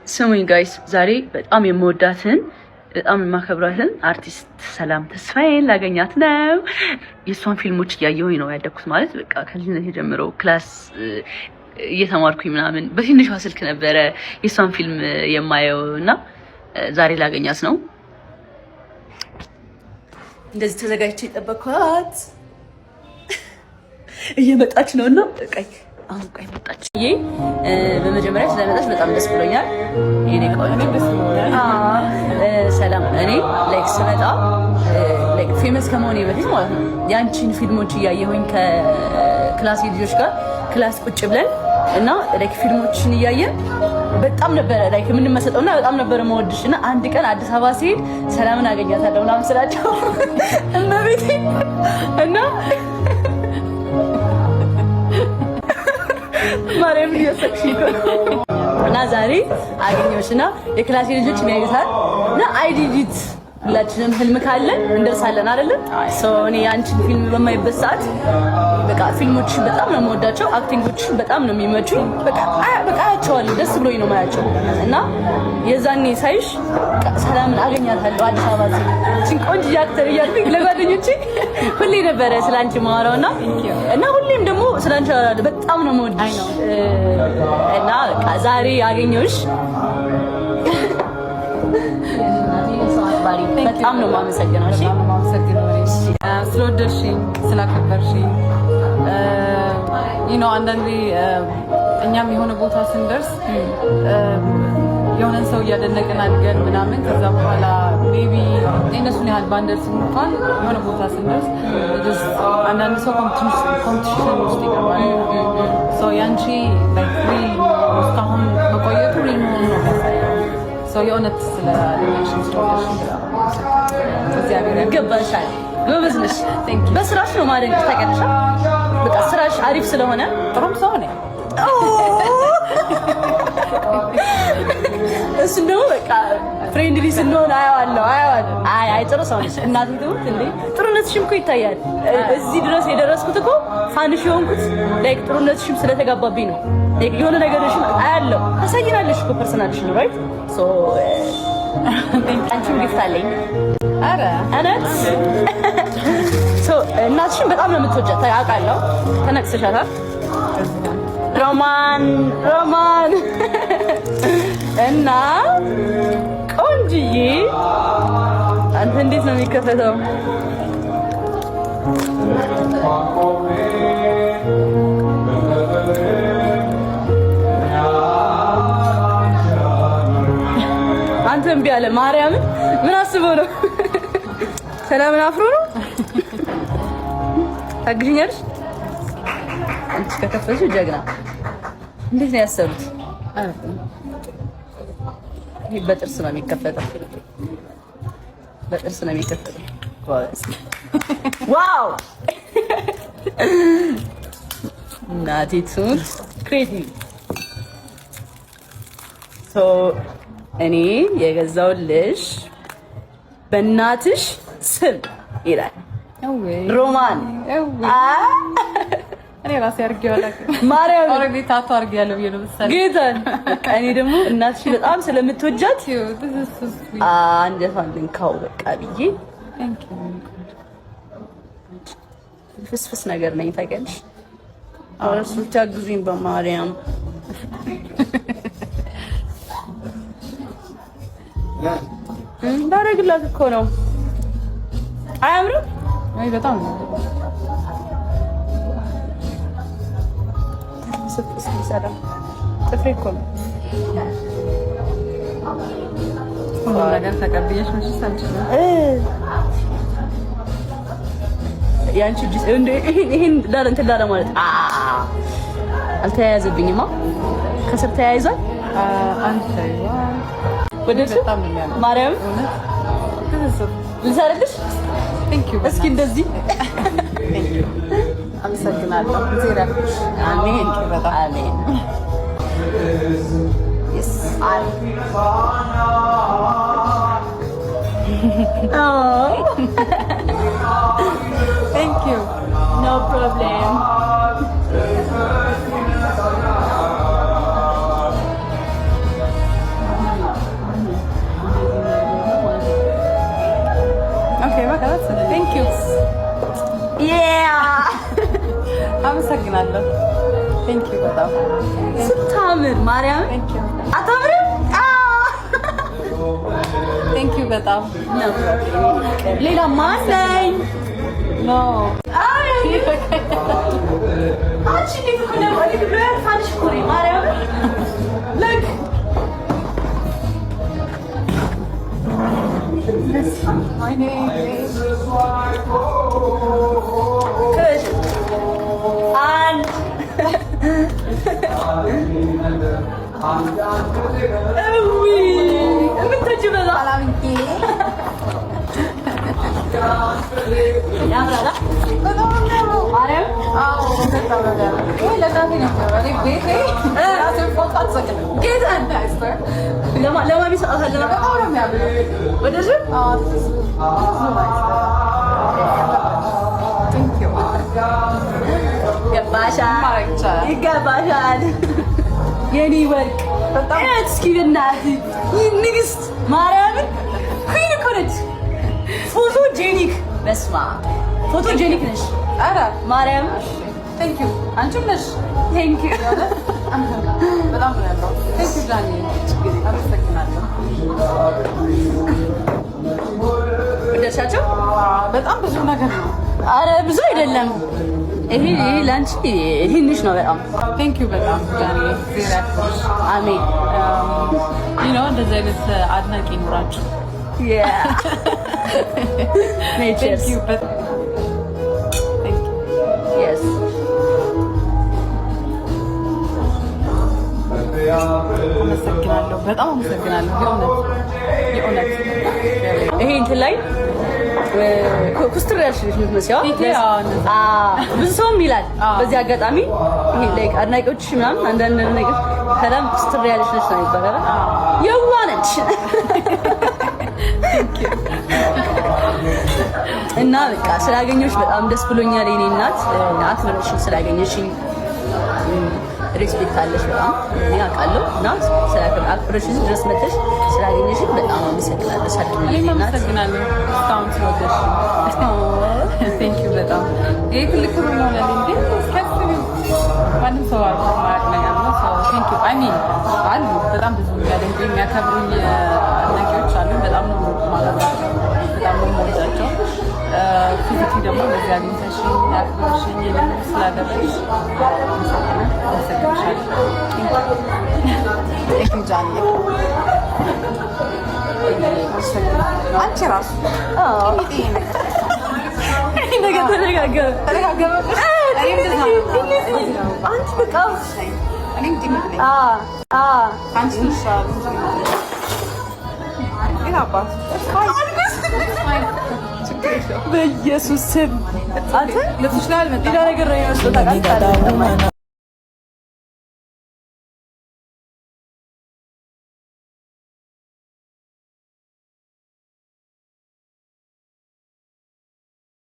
ስሙኝ ጋይስ ዛሬ በጣም የምወዳትን በጣም የማከብራትን አርቲስት ሰላም ተስፋዬን ላገኛት ነው። የእሷን ፊልሞች እያየሁኝ ነው ያደግኩት። ማለት በቃ ከልጅነት የጀምረው ክላስ እየተማርኩኝ ምናምን በትንሿ ስልክ ነበረ የእሷን ፊልም የማየው እና ዛሬ ላገኛት ነው። እንደዚህ ተዘጋጅቼ የጠበኳት እየመጣች ነው እና አሁን ቆይ መጣች። በመጀመሪያ ስለመጣች በጣም ደስ ብሎኛል። እኔ ቆንጆ ደስ ብሎኛል። ሰላም እኔ ላይክ ስመጣ ላይክ ፌመስ ከመሆኔ በፊት ማለት ነው ያንቺን ፊልሞች እያየሁኝ ከክላስ ልጆች ጋር ክላስ ቁጭ ብለን እና ላይክ ፊልሞችን እያየን በጣም ነበረ ላይክ የምንመሰጠውና በጣም ነበረ መወድሽ እና አንድ ቀን አዲስ አበባ ሲሄድ ሰላምን አገኛታለሁ ምናምን ስላቸው እመቤቴ እና ማርያም እየሰክሽ እና ዛሬ አገኘሁሽና የክላስ ልጆች የሚያዩታል እና አይዲዲት ሁላችንም ህልም ካለን እንደርሳለን አይደል? እኔ አንቺን ፊልም በማይበት ሰዓት በቃ ፊልሞችሽን በጣም ነው የምወዳቸው፣ አክቲንጎችሽን በጣም ነው የሚመቹኝ። በቃ አያቸዋለሁ፣ ደስ ብሎኝ ነው የማያቸው እና የዛኔ ሳይሽ ሰላምን አገኛታለሁ አዲስ አበባ ሲል ቆንጆ አክተር እያልኩኝ ለጓደኞቼ ሁሌ ነበረ ስላንቺ ማወራውና እና ሁሌም ደግሞ ስላንቺ አወራለሁ። በጣም ነው የምወድሽ እና በቃ ዛሬ አገኘሁሽ። በጣም ነው የማመሰግነው። እሺ ስለወደድሽኝ ስላከበርሽኝ አንዳንዴ እኛም የሆነ ቦታ ስንደርስ የሆነን ሰው እያደነቅን አድገን ምናምን ከዛ በኋላ ሜቢ እነሱን ያህል ባንደርስ እንኳን የሆነ ቦታ ስንደርስ አንዳንድ ሰው ኮምፒቲሽን ውስጥ ይገባል። ያንቺ እስካሁን መቆየቱ ሪል መሆኑ ነው የሚያሳየው። የእውነት ስለሽን እግዚአብሔር ይገባሻል። ጎበዝ ነሽ። በስራሽ ነው ማደንቅሽ። ታውቂያለሽ በቃ ስራሽ አሪፍ ስለሆነ ጥሩም ሰው ነኝ። እሱን ደግሞ በቃ ፍሬንድሊ ስንሆን አየዋለሁ። አይ ጥሩ ሰው ነሽ እናቴ ትሙት እንዴ። ጥሩነትሽም እኮ ይታያል። እዚህ ድረስ የደረስኩት እኮ ፋንሽ የሆንኩት ላይክ ጥሩነትሽም ስለተጋባብኝ ነው። የሆነ ነገርሽን አያለሁ። ታሳይናለሽ እኮ ፐርሰናልሽ ነው ራይት አንቺም ጊፍት አለኝ። ኧረ እውነት እናትሽን በጣም ነው የምትወጃት አውቃለሁ። ተነቅሰሻታል። ሮማን እና ቆንጅዬ አንተ እንዴት ነው የሚከፈተው? አንተ እምቢ አለ። ማርያምን ምን አስበው ነው? ሰላምን አፍሮ ነው? ታግዥኛለሽ? አንቺ ከከፈትሽው ጀግና። እንዴት ነው ያሰሩት? ይሄ በጥርስ ነው የሚከፈተው። በጥርስ ነው የሚከፈተው። ዋው እናቴ ትሙት ክሬቲቭ እኔ የገዛውልሽ በእናትሽ ስም ይላል ሮማን። እኔ ራሴ አድርጌዋለሁ ማርያም ኦሬዲ ታቱ አድርጌያለሁ ብዬ ነው መሰለኝ። ጌታን በቃ እኔ ደግሞ እናትሽ በጣም ስለምትወጃት አንጀቷን ልንካው በቃ ብዬ ፍስፍስ ነገር ነኝ ታውቂያለሽ። አሁን እሱ ብቻ ግዙኝ በማርያም እንዳረግላት እኮ ነው። አያምርም? አይ በጣም ነው። ስፍስ ይሰራ ጥፍሬ እኮ ነው። ሁሉ ነገር ተቀብየሽ መቼ ሳልችል ያንቺ ጅስ እንደ ይሄን እንትን ላለ ማለት አልተያያዘብኝማ። ከስር ተያይዟል። አንቺ ተያይዟል። ወደሱ ማርያም ልሰርልሽ። እስኪ እንደዚህ አመሰግናለሁ። ዜራ አሜን አሜን። yes thank you. No problem. ቴንክ ዩ በጣም ስታምር ማርያም ቴንክ ዩ አታምርም? ቴንክ ዩ በጣም ሌላ ማለኝ ኖ አንቺ እንዴት ሆነ ወዲህ ብሎ ያልፋልሽ እኮ ነው ማርያም ለክ ወይኔ ክሽ አንድ እዊ የምትወጂው በዛ አላምቄ ያምራላ በጣም ነው ማርያም አዎ በጣም ነው ይሄ ለካፌ ነው ማለት ቤቴ ራሴ ፎቶ አትሰቅልም ጌታን ለማሚ ሰጣታለና በጣም ነው የሚያምረው ወደዚህ ይገባሻል የኔ ወርቅ በጣም እስኪ በእናትህ ንግስት ማርያምን ኩን እኮ ነች። ፎቶጄኒክ በስመ አብ ፎቶጄኒክ ነሽ። ኧረ ማርያም ቴንክ ዩ አንቺም ነሽ። ቴንክ ዩ በጣም ነው ያለው። ቴንክ ዩ ዳኒ አመሰግናለሁ። ወደሻቸው በጣም ብዙ ነገር ነው። አረ ብዙ አይደለም። ይሄ ላንቺ ትንሽ ነው በጣም። ቴንክ ዩ በጣም ዳኒ አሜን። ዩ ኖ እንደዚህ አይነት አድናቂ ይኖራችሁ። ያ ቴንክ ዩ በጣም ቴንክ ዩ የስ አመሰግናለሁ። በጣም አመሰግናለሁ። የእውነት ይሄ እንትን ላይ ኩስትር ያልሽ ልጅ የምትመስለው ብዙ ሰውም ይላል። በዚህ አጋጣሚ ይሄ ላይክ አድናቂዎችሽ ምናምን አንዳንድ ነገር ከላም ኩስትር ያልሽ ልጅ ነው ይባላል። የዋ ነች እና በቃ ስላገኘሁሽ በጣም ደስ ብሎኛል። የኔ እናት አክብረሽ ስላገኘሽኝ ሬስፔክት አለሽ በጣም እኔ አውቃለሁ። እና አክብረሽ እዚህ ድረስ መጥተሽ ስላገኘሽኝ በጣም አመሰግናለሁ። እኔም አመሰግናለሁ እስካሁን ስለወደድሽ። ቴንክ ዩ በጣም ይሄ ትልቅ ክብር ነው ለኔ። እንዴ እስከፍ ማንም ሰው ማያውቅ ነገር ነው። ቴንክ ዩ አይ ሚን አሉ በጣም ብዙ የሚያደንቁኝ የሚያከብሩኝ አድናቂዎች አሉ። በጣም ነው የማከብራቸው፣ በጣም ነው የምወዳቸው። ፊዚኪ ደግሞ በዚህ አግኝተሽኝ አክብረሽኝ ይህንን ስላደረግሽ አመሰግንሻለሁ። ቴንክ ዩ ጃኒ። አንቺ ራሱ ነገር ተደጋገመ። አንቺ በቃ በኢየሱስ ስም አንተ ለትችላል ሌላ ነገር ነው የሚመስለው ታውቃለህ።